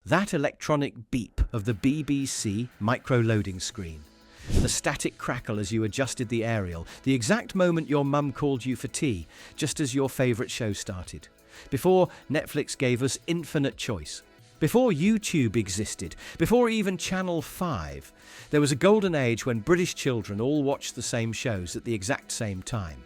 That electronic beep of the BBC micro-loading screen. The static crackle as you adjusted the aerial, the exact moment your mum called you for tea, just as your favourite show started. Before Netflix gave us infinite choice. Before YouTube existed, before even Channel 5, there was a golden age when British children all watched the same shows at the exact same time.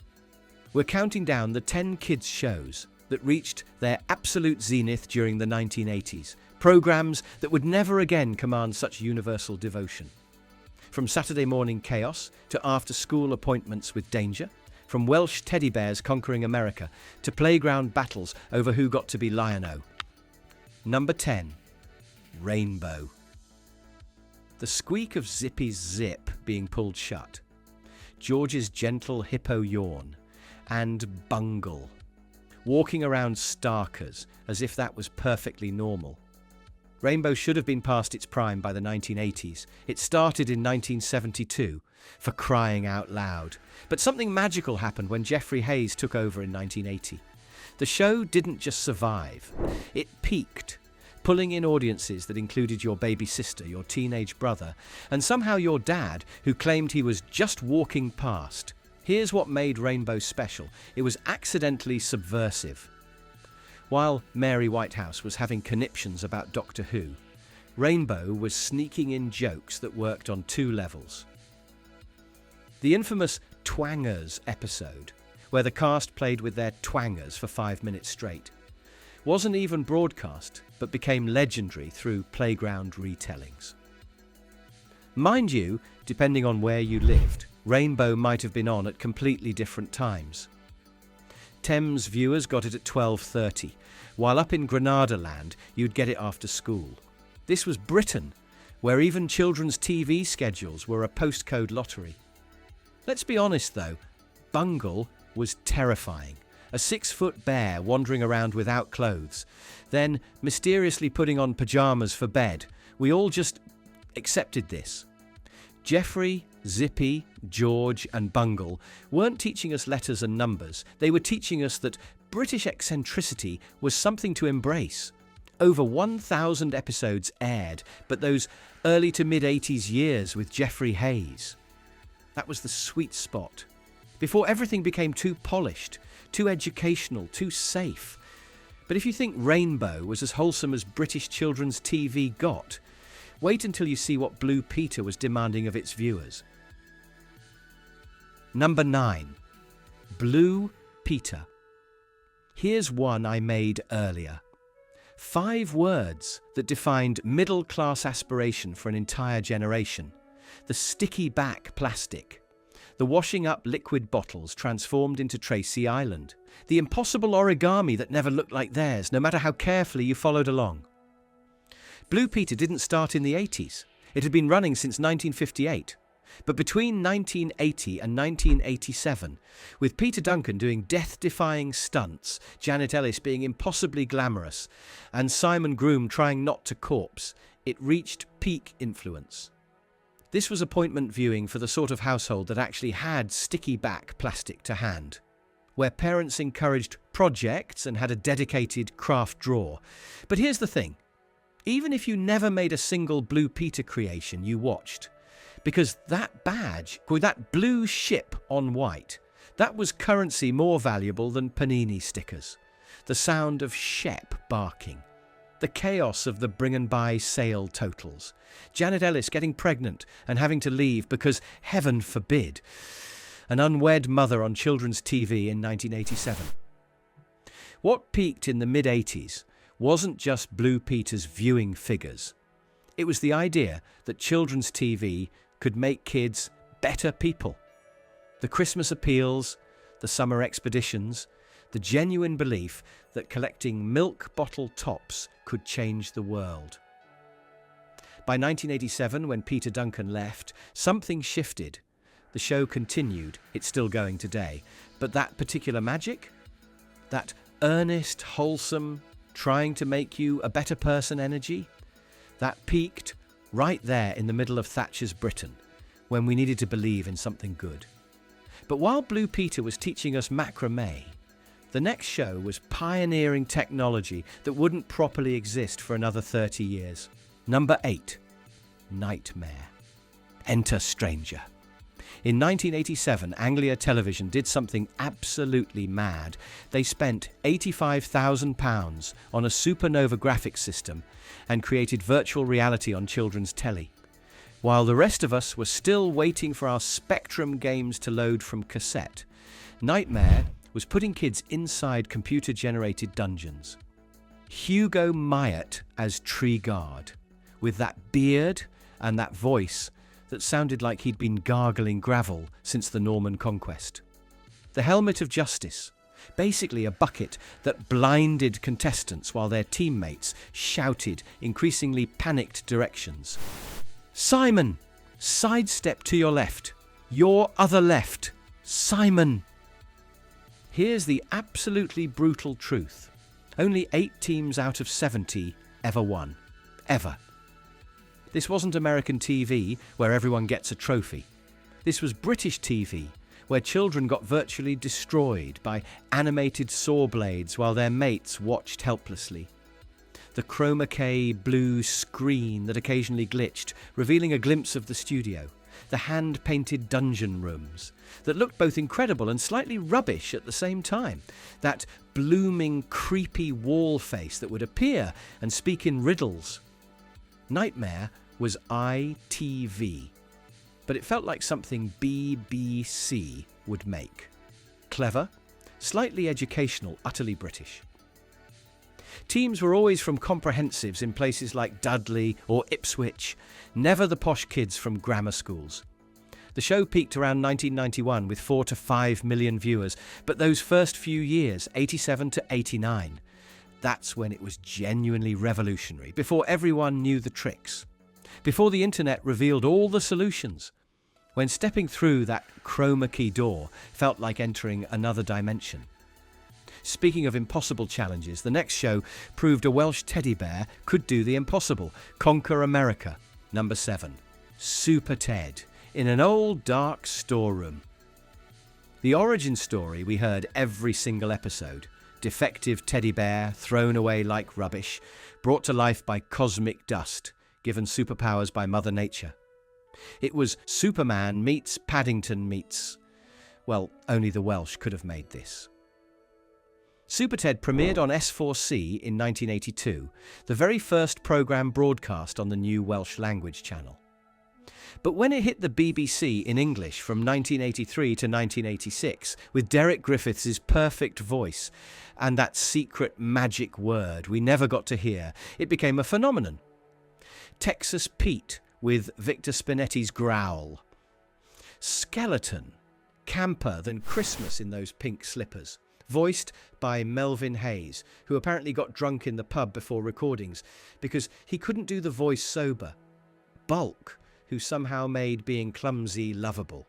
We're counting down the 10 kids' shows that reached their absolute zenith during the 1980s, programmes that would never again command such universal devotion. From Saturday morning chaos to after-school appointments with danger, from Welsh teddy bears conquering America to playground battles over who got to be Lion-O. Number 10. Rainbow. The squeak of Zippy's zip being pulled shut, George's gentle hippo yawn, and Bungle, walking around Starkers as if that was perfectly normal. Rainbow should have been past its prime by the 1980s. It started in 1972, for crying out loud. But something magical happened when Jeffrey Hayes took over in 1980. The show didn't just survive, it peaked, pulling in audiences that included your baby sister, your teenage brother, and somehow your dad, who claimed he was just walking past. Here's what made Rainbow special. It was accidentally subversive. While Mary Whitehouse was having conniptions about Doctor Who, Rainbow was sneaking in jokes that worked on two levels. The infamous Twangers episode, where the cast played with their twangers for 5 minutes straight, wasn't even broadcast, but became legendary through playground retellings. Mind you, depending on where you lived, Rainbow might have been on at completely different times. Thames viewers got it at 12:30, while up in Granada land you'd get it after school. This was Britain, where even children's TV schedules were a postcode lottery. Let's be honest though, Bungle was terrifying. A 6-foot bear wandering around without clothes, then mysteriously putting on pyjamas for bed. We all just accepted this. Jeffrey, Zippy, George and Bungle weren't teaching us letters and numbers. They were teaching us that British eccentricity was something to embrace. Over 1,000 episodes aired, but those early to mid-80s years with Jeffrey Hayes. That was the sweet spot. Before everything became too polished, too educational, too safe. But if you think Rainbow was as wholesome as British children's TV got, wait until you see what Blue Peter was demanding of its viewers. Number 9. Blue Peter. Here's one I made earlier. 5 words that defined middle-class aspiration for an entire generation. The sticky back plastic. The washing up liquid bottles transformed into Tracy Island. The impossible origami that never looked like theirs, no matter how carefully you followed along. Blue Peter didn't start in the 80s. It had been running since 1958. But between 1980 and 1987, with Peter Duncan doing death-defying stunts, Janet Ellis being impossibly glamorous, and Simon Groom trying not to corpse, it reached peak influence. This was appointment viewing for the sort of household that actually had sticky back plastic to hand, where parents encouraged projects and had a dedicated craft drawer. But here's the thing. Even if you never made a single Blue Peter creation, you watched. Because that badge, that blue ship on white, that was currency more valuable than panini stickers. The sound of Shep barking. The chaos of the bring and buy sale totals. Janet Ellis getting pregnant and having to leave because, heaven forbid, an unwed mother on children's TV in 1987. What peaked in the mid-80s wasn't just Blue Peter's viewing figures. It was the idea that children's TV could make kids better people. The Christmas appeals, the summer expeditions, the genuine belief that collecting milk bottle tops could change the world. By 1987, when Peter Duncan left, something shifted. The show continued, it's still going today, but that particular magic, that earnest, wholesome, trying to make you a better person energy, that peaked right there in the middle of Thatcher's Britain, when we needed to believe in something good. But while Blue Peter was teaching us macrame, The next show was pioneering technology that wouldn't properly exist for another 30 years. Number 8. Knightmare. Enter Stranger. In 1987, Anglia Television did something absolutely mad. They spent £85,000 on a supernova graphics system and created virtual reality on children's telly. While the rest of us were still waiting for our Spectrum games to load from cassette, Knightmare was putting kids inside computer-generated dungeons. Hugo Myatt as Tree Guard, with that beard and that voice that sounded like he'd been gargling gravel since the Norman Conquest. The Helmet of Justice, basically a bucket that blinded contestants while their teammates shouted increasingly panicked directions. Simon, sidestep to your left. Your other left. Simon. Here's the absolutely brutal truth. Only 8 teams out of 70 ever won. Ever. This wasn't American TV, where everyone gets a trophy. This was British TV, where children got virtually destroyed by animated saw blades while their mates watched helplessly. The chroma key blue screen that occasionally glitched, revealing a glimpse of the studio. The hand-painted dungeon rooms that looked both incredible and slightly rubbish at the same time. That blooming, creepy wall face that would appear and speak in riddles. Knightmare was ITV, but it felt like something BBC would make. Clever, slightly educational, utterly British. Teams were always from comprehensives in places like Dudley or Ipswich, never the posh kids from grammar schools. The show peaked around 1991 with 4 to 5 million viewers, but those first few years, 87 to 89, that's when it was genuinely revolutionary, before everyone knew the tricks, before the internet revealed all the solutions, when stepping through that chroma key door felt like entering another dimension. Speaking of impossible challenges, the next show proved a Welsh teddy bear could do the impossible. Conquer America. Number 7. SuperTed. In an old dark storeroom. The origin story we heard every single episode. Defective teddy bear, thrown away like rubbish, brought to life by cosmic dust, given superpowers by Mother Nature. It was Superman meets Paddington meets... Well, only the Welsh could have made this. SuperTed premiered on S4C in 1982, the very first programme broadcast on the new Welsh language channel. But when it hit the BBC in English from 1983 to 1986, with Derek Griffiths' perfect voice and that secret magic word we never got to hear, it became a phenomenon. Texas Pete with Victor Spinetti's growl. Skeleton, camper than Christmas in those pink slippers. Voiced by Melvin Hayes, who apparently got drunk in the pub before recordings because he couldn't do the voice sober. Bulk, who somehow made being clumsy lovable.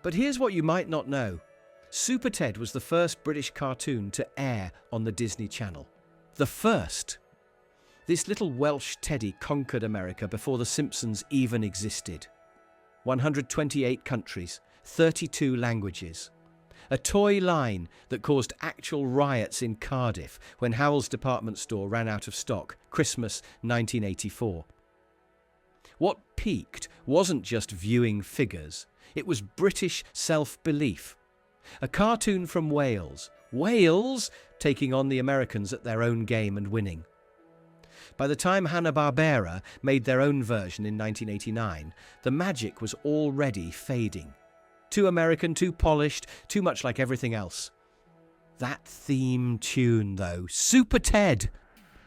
But here's what you might not know. SuperTed was the first British cartoon to air on the Disney Channel. The first. This little Welsh teddy conquered America before The Simpsons even existed. 128 countries, 32 languages. A toy line that caused actual riots in Cardiff when Howell's department store ran out of stock, Christmas 1984. What peaked wasn't just viewing figures, it was British self-belief. A cartoon from Wales, Wales taking on the Americans at their own game and winning. By the time Hanna-Barbera made their own version in 1989, the magic was already fading. Too American, too polished, too much like everything else. That theme tune, though, SuperTed!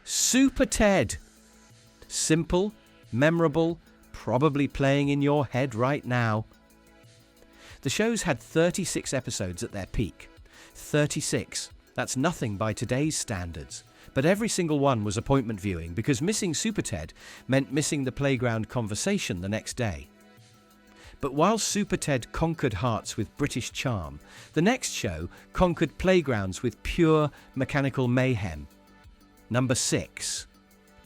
SuperTed! Simple, memorable, probably playing in your head right now. The shows had 36 episodes at their peak. 36. That's nothing by today's standards. But every single one was appointment viewing because missing SuperTed meant missing the playground conversation the next day. But while SuperTed conquered hearts with British charm, the next show conquered playgrounds with pure mechanical mayhem. Number 6.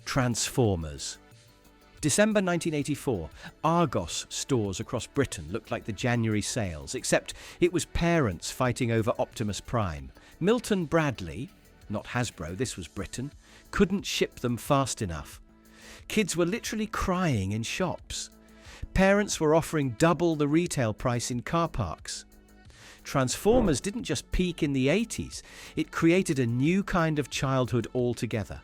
Transformers. December 1984, Argos stores across Britain looked like the January sales, except it was parents fighting over Optimus Prime, Milton Bradley, not Hasbro, this was Britain, couldn't ship them fast enough. Kids were literally crying in shops. Parents were offering double the retail price in car parks. Transformers didn't just peak in the 80s, it created a new kind of childhood altogether.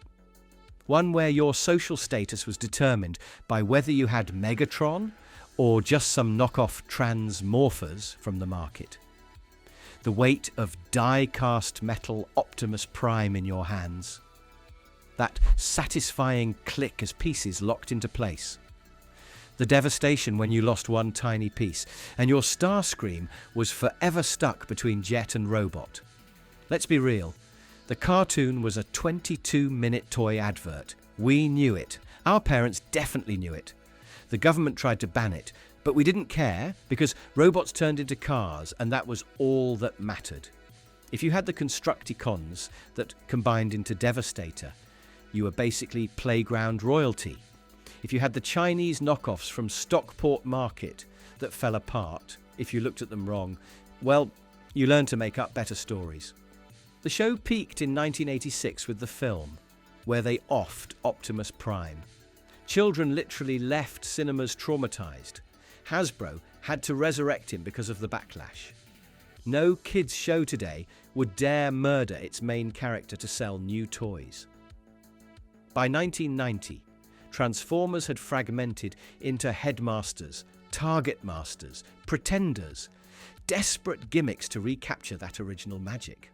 One where your social status was determined by whether you had Megatron or just some knockoff Transmorphers from the market. The weight of die-cast metal Optimus Prime in your hands. That satisfying click as pieces locked into place. The devastation when you lost one tiny piece, and your Starscream was forever stuck between jet and robot. Let's be real, the cartoon was a 22-minute toy advert. We knew it. Our parents definitely knew it. The government tried to ban it, but we didn't care because robots turned into cars, and that was all that mattered. If you had the Constructicons that combined into Devastator, you were basically playground royalty. If you had the Chinese knockoffs from Stockport Market that fell apart, if you looked at them wrong, well, you learned to make up better stories. The show peaked in 1986 with the film, where they offed Optimus Prime. Children literally left cinemas traumatized. Hasbro had to resurrect him because of the backlash. No kids' show today would dare murder its main character to sell new toys. By 1990, Transformers had fragmented into Headmasters, Target Masters, Pretenders, desperate gimmicks to recapture that original magic.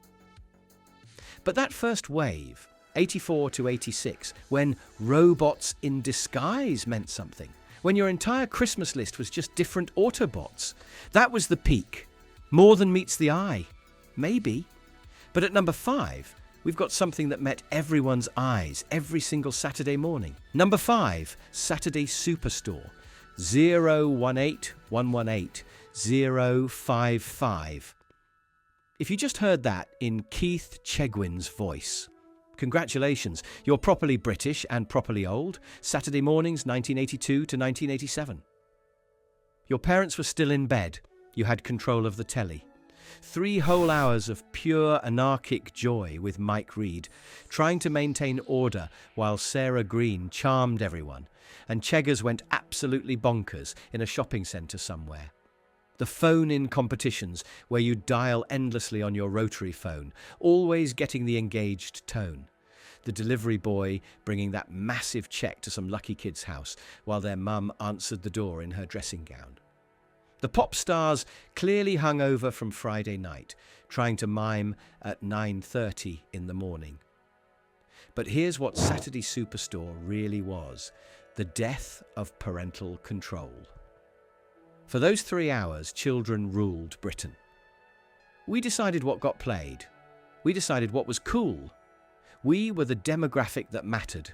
But that first wave, 84 to 86, when robots in disguise meant something, when your entire Christmas list was just different Autobots, that was the peak. More than meets the eye. Maybe. But at number 5, we've got something that met everyone's eyes every single Saturday morning. Number 5, Saturday Superstore, 018-118-055. If you just heard that in Keith Chegwin's voice, congratulations, you're properly British and properly old. Saturday mornings, 1982 to 1987. Your parents were still in bed. You had control of the telly. 3 whole hours of pure anarchic joy with Mike Reed, trying to maintain order while Sarah Green charmed everyone, and Cheggers went absolutely bonkers in a shopping centre somewhere. The phone-in competitions where you dial endlessly on your rotary phone, always getting the engaged tone. The delivery boy bringing that massive check to some lucky kid's house while their mum answered the door in her dressing gown. The pop stars clearly hungover from Friday night, trying to mime at 9:30 in the morning. But here's what Saturday Superstore really was: the death of parental control. For those 3 hours, children ruled Britain. We decided what got played. We decided what was cool. We were the demographic that mattered.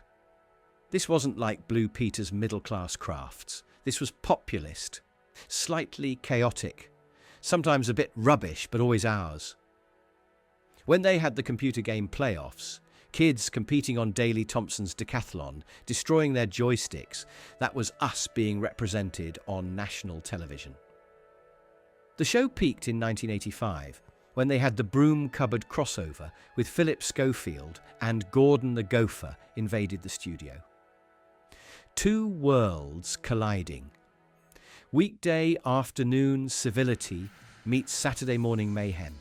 This wasn't like Blue Peter's middle-class crafts. This was populist, slightly chaotic, sometimes a bit rubbish, but always ours. When they had the computer game playoffs, kids competing on Daley Thompson's decathlon, destroying their joysticks, that was us being represented on national television. The show peaked in 1985, when they had the broom cupboard crossover with Philip Schofield and Gordon the Gopher invaded the studio. 2 worlds colliding. Weekday afternoon civility meets Saturday morning mayhem.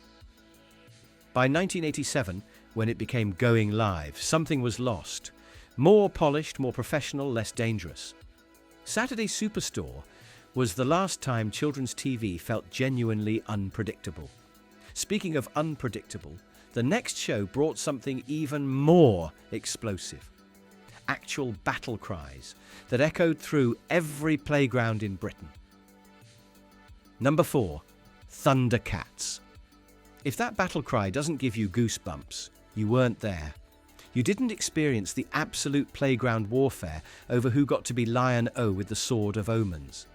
By 1987, when it became going live, something was lost. More polished, more professional, less dangerous. Saturday Superstore was the last time children's TV felt genuinely unpredictable. Speaking of unpredictable, the next show brought something even more explosive. Actual battle cries that echoed through every playground in Britain. Number 4, Thundercats. If that battle cry doesn't give you goosebumps, you weren't there. You didn't experience the absolute playground warfare over who got to be Lion O with the Sword of Omens.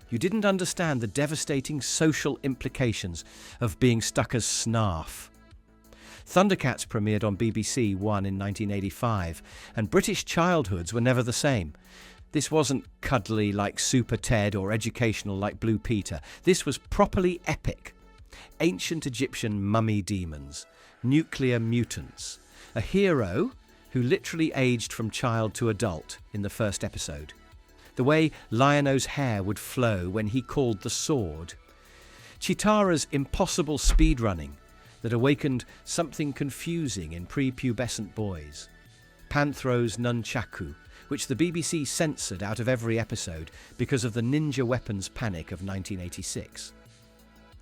You didn't understand the devastating social implications of being stuck as Snarf. Thundercats premiered on BBC One in 1985, and British childhoods were never the same. This wasn't cuddly like SuperTed or educational like Blue Peter. This was properly epic. Ancient Egyptian mummy demons, nuclear mutants, a hero who literally aged from child to adult in the first episode. The way Lion-O's hair would flow when he called the sword. Chitara's impossible speedrunning that awakened something confusing in prepubescent boys. Panthro's nunchaku, which the BBC censored out of every episode because of the ninja weapons panic of 1986.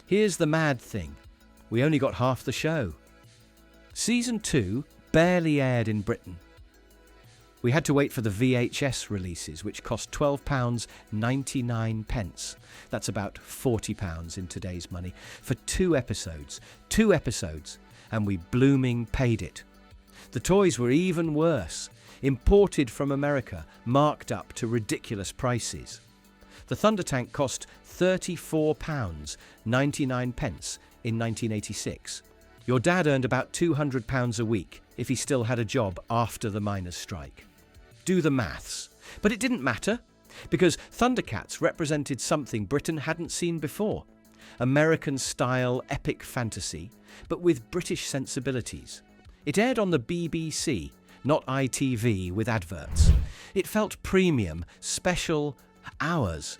Here's the mad thing. We only got half the show. Season 2 barely aired in Britain. We had to wait for the VHS releases, which cost £12.99. That's about £40 in today's money, for 2 episodes. 2 episodes, and we blooming paid it. The toys were even worse, imported from America, marked up to ridiculous prices. The Thunder Tank cost £34.99 in 1986. Your dad earned about £200 a week if he still had a job after the miners' strike. Do the maths. But it didn't matter, because Thundercats represented something Britain hadn't seen before. American-style epic fantasy, but with British sensibilities. It aired on the BBC, not ITV with adverts. It felt premium, special, ours.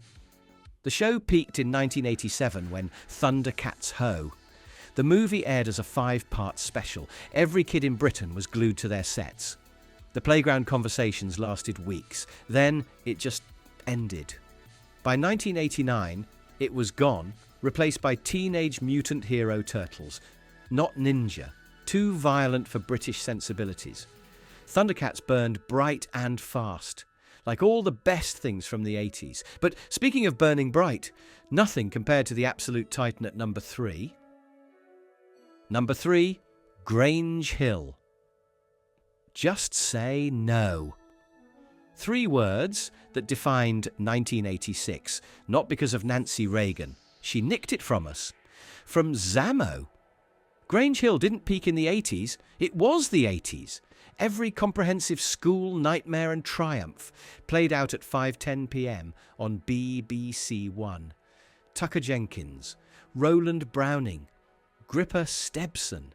The show peaked in 1987 when Thundercats Ho! The movie aired as a 5-part special. Every kid in Britain was glued to their sets. The playground conversations lasted weeks. Then it just ended. By 1989, it was gone, replaced by Teenage Mutant Hero Turtles. Not ninja. Too violent for British sensibilities. Thundercats burned bright and fast, like all the best things from the 80s. But speaking of burning bright, nothing compared to the absolute titan at number 3. Number 3, Grange Hill. Just say no. 3 words that defined 1986, not because of Nancy Reagan. She nicked it from us. From Zammo. Grange Hill didn't peak in the 80s, it was the 80s. Every comprehensive school, nightmare and triumph played out at 5:10 p.m. on BBC One. Tucker Jenkins, Roland Browning, Gripper Stebson.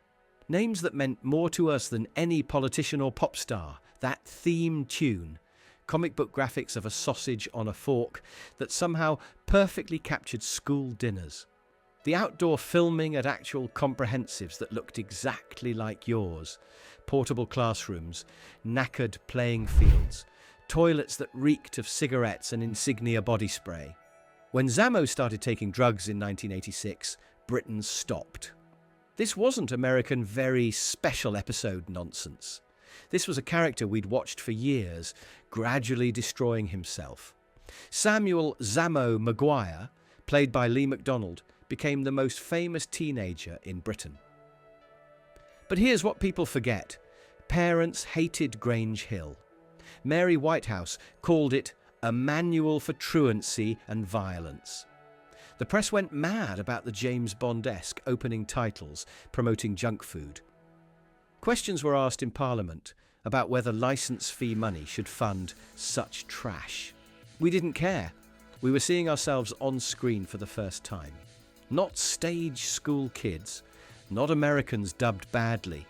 Names that meant more to us than any politician or pop star. That theme tune. Comic book graphics of a sausage on a fork that somehow perfectly captured school dinners. The outdoor filming at actual comprehensives that looked exactly like yours. Portable classrooms, knackered playing fields, toilets that reeked of cigarettes and Insignia body spray. When Zammo started taking drugs in 1986, Britain stopped. This wasn't American very special episode nonsense. This was a character we'd watched for years, gradually destroying himself. Samuel Zammo Maguire, played by Lee MacDonald, became the most famous teenager in Britain. But here's what people forget. Parents hated Grange Hill. Mary Whitehouse called it a manual for truancy and violence. The press went mad about the James Bond-esque opening titles promoting junk food. Questions were asked in Parliament about whether licence fee money should fund such trash. We didn't care. We were seeing ourselves on screen for the first time. Not stage school kids, not Americans dubbed badly.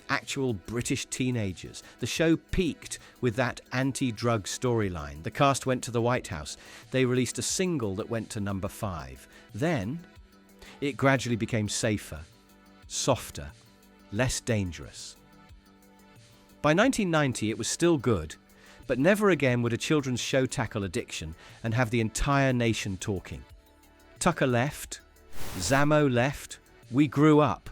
Actual British teenagers. The show peaked with that anti-drug storyline. The cast went to the White House. They released a single that went to number 5. Then, it gradually became safer, softer, less dangerous. By 1990, it was still good, but never again would a children's show tackle addiction and have the entire nation talking. Tucker left, Zammo left, we grew up.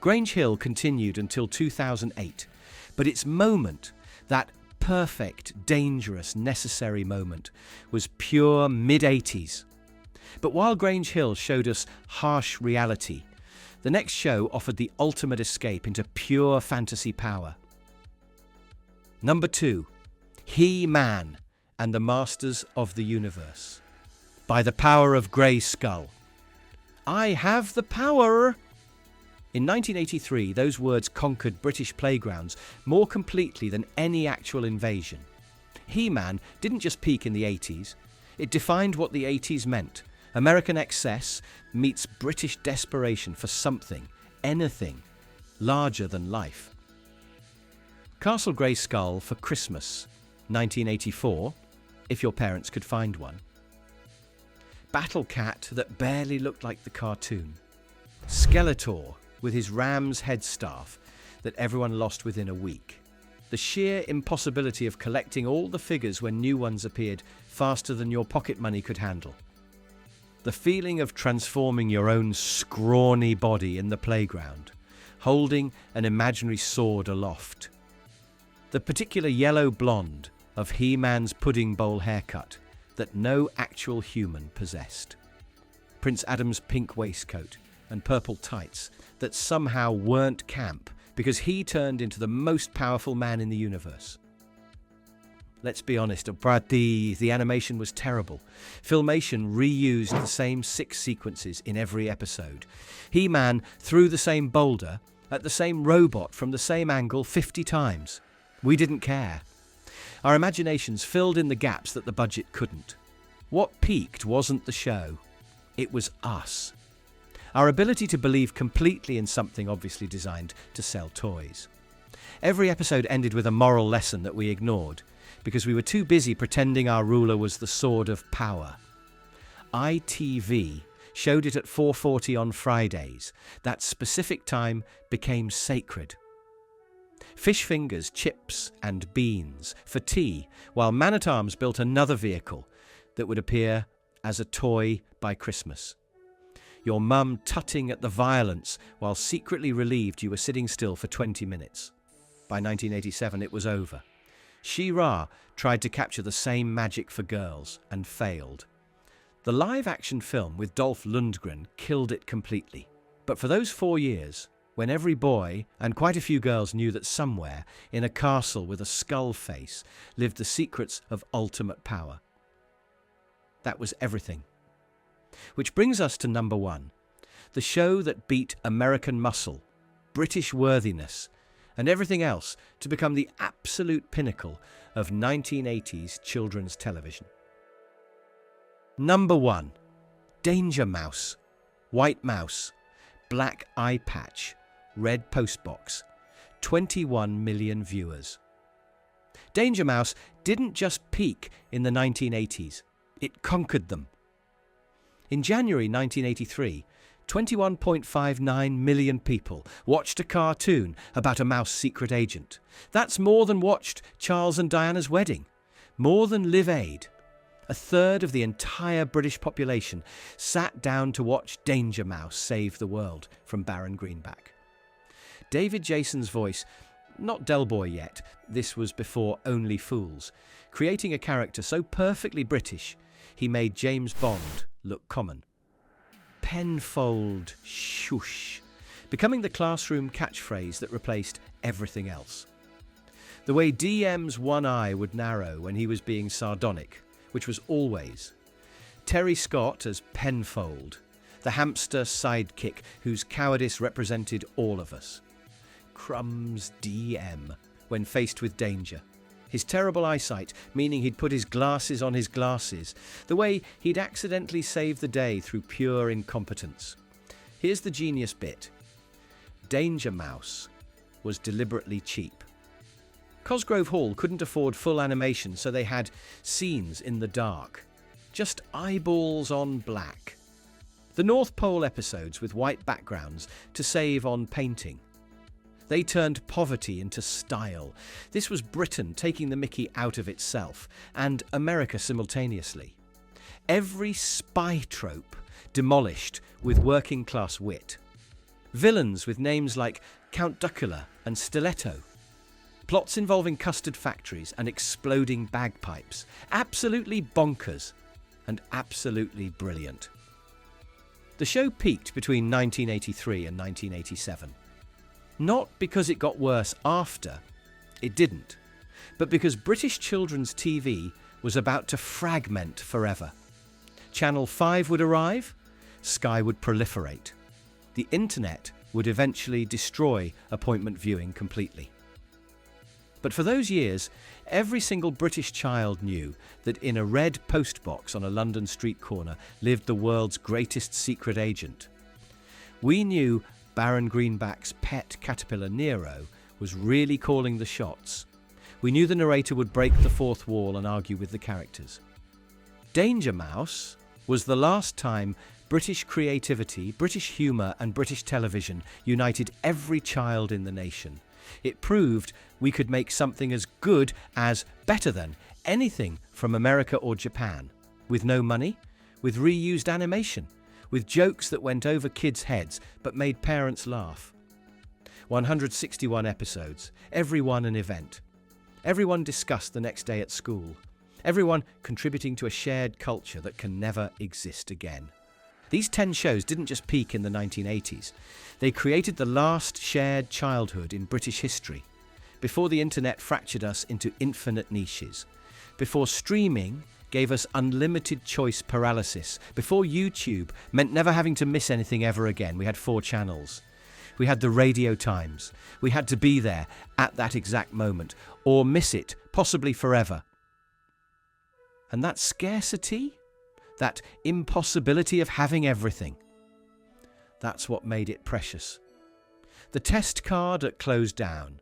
Grange Hill continued until 2008, but its moment, that perfect, dangerous, necessary moment, was pure mid-80s. But while Grange Hill showed us harsh reality, the next show offered the ultimate escape into pure fantasy power. Number 2, He-Man and the Masters of the Universe. By the power of Grayskull. I have the power! In 1983, those words conquered British playgrounds more completely than any actual invasion. He-Man didn't just peak in the 80s, it defined what the 80s meant. American excess meets British desperation for something, anything, larger than life. Castle Grayskull for Christmas, 1984, if your parents could find one. Battle Cat that barely looked like the cartoon. Skeletor with his ram's headstaff that everyone lost within a week. The sheer impossibility of collecting all the figures when new ones appeared faster than your pocket money could handle. The feeling of transforming your own scrawny body in the playground, holding an imaginary sword aloft. The particular yellow blonde of He-Man's pudding bowl haircut that no actual human possessed. Prince Adam's pink waistcoat and purple tights that somehow weren't camp because he turned into the most powerful man in the universe. Let's be honest, but the animation was terrible. Filmation reused the same 6 sequences in every episode. He-Man threw the same boulder at the same robot from the same angle 50 times. We didn't care. Our imaginations filled in the gaps that the budget couldn't. What peaked wasn't the show, it was us. Our ability to believe completely in something obviously designed to sell toys. Every episode ended with a moral lesson that we ignored because we were too busy pretending our ruler was the sword of power. ITV showed it at 4:40 on Fridays. That specific time became sacred. Fish fingers, chips and beans for tea, while Man-at-Arms built another vehicle that would appear as a toy by Christmas. Your mum tutting at the violence while secretly relieved you were sitting still for 20 minutes. By 1987 it was over. She-Ra tried to capture the same magic for girls and failed. The live-action film with Dolph Lundgren killed it completely. But for those 4 years, when every boy and quite a few girls knew that somewhere in a castle with a skull face lived the secrets of ultimate power. That was everything. Which brings us to number 1, the show that beat American muscle, British worthiness, and everything else to become the absolute pinnacle of 1980s children's television. Number 1, Danger Mouse, White Mouse, Black Eye Patch, Red Postbox, 21 million viewers. Danger Mouse didn't just peak in the 1980s, it conquered them. In January 1983, 21.59 million people watched a cartoon about a mouse secret agent. That's more than watched Charles and Diana's wedding, more than Live Aid. A third of the entire British population sat down to watch Danger Mouse save the world from Baron Greenback. David Jason's voice, not Del Boy yet, this was before Only Fools, creating a character so perfectly British, he made James Bond look common. Penfold shush, becoming the classroom catchphrase that replaced everything else. The way DM's one eye would narrow when he was being sardonic, which was always. Terry Scott as Penfold, the hamster sidekick whose cowardice represented all of us. Crumb's DM when faced with danger. His terrible eyesight, meaning he'd put his glasses on his glasses. The way he'd accidentally save the day through pure incompetence. Here's the genius bit. Danger Mouse was deliberately cheap. Cosgrove Hall couldn't afford full animation, so they had scenes in the dark. Just eyeballs on black. The North Pole episodes with white backgrounds to save on painting. They turned poverty into style. This was Britain taking the mickey out of itself, and America simultaneously. Every spy trope demolished with working-class wit. Villains with names like Count Duckula and Stiletto. Plots involving custard factories and exploding bagpipes. Absolutely bonkers and absolutely brilliant. The show peaked between 1983 and 1987. Not because it got worse after, it didn't, but because British children's TV was about to fragment forever. Channel 5 would arrive, Sky would proliferate. The internet would eventually destroy appointment viewing completely. But for those years, every single British child knew that in a red postbox on a London street corner lived the world's greatest secret agent. We knew Baron Greenback's pet caterpillar Nero was really calling the shots. We knew the narrator would break the fourth wall and argue with the characters. Danger Mouse was the last time British creativity, British humour and British television united every child in the nation. It proved we could make something as good as, better than, anything from America or Japan. With no money, with reused animation, with jokes that went over kids' heads but made parents laugh. 161 episodes, every one an event. Everyone discussed the next day at school. Everyone contributing to a shared culture that can never exist again. These 10 shows didn't just peak in the 1980s. They created the last shared childhood in British history, before the internet fractured us into infinite niches, before streaming gave us unlimited choice paralysis, before YouTube meant never having to miss anything ever again. We had 4 channels. We had the radio times. We had to be there at that exact moment, or miss it, possibly forever. And that scarcity, that impossibility of having everything, that's what made it precious. The test card at close down,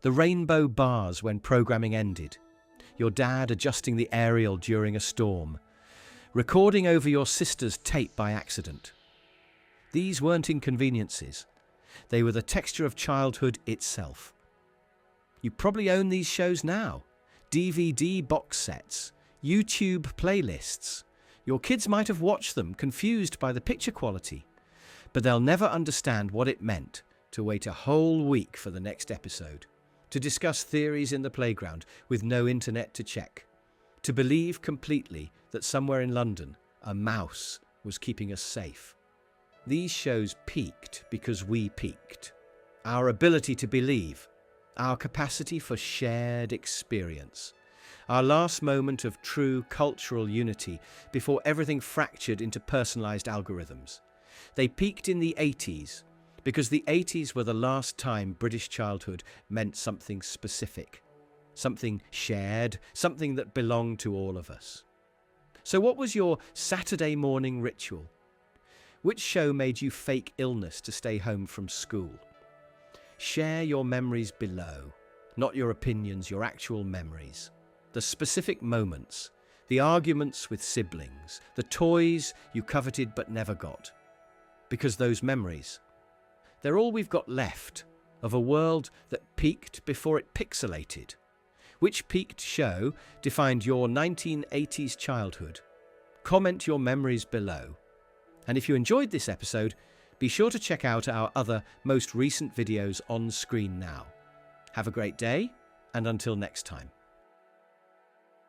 the rainbow bars when programming ended, your dad adjusting the aerial during a storm, recording over your sister's tape by accident. These weren't inconveniences. They were the texture of childhood itself. You probably own these shows now. DVD box sets, YouTube playlists. Your kids might have watched them, confused by the picture quality, but they'll never understand what it meant to wait a whole week for the next episode, to discuss theories in the playground with no internet to check, to believe completely that somewhere in London a mouse was keeping us safe. These shows peaked because we peaked. Our ability to believe, our capacity for shared experience, our last moment of true cultural unity before everything fractured into personalised algorithms. They peaked in the 80s because the 80s were the last time British childhood meant something specific, something shared, something that belonged to all of us. So what was your Saturday morning ritual? Which show made you fake illness to stay home from school? Share your memories below, not your opinions, your actual memories. The specific moments, the arguments with siblings, the toys you coveted but never got. Because those memories, they're all we've got left of a world that peaked before it pixelated. Which peaked show defined your 1980s childhood? Comment your memories below. And if you enjoyed this episode, be sure to check out our other most recent videos on screen now. Have a great day, and until next time.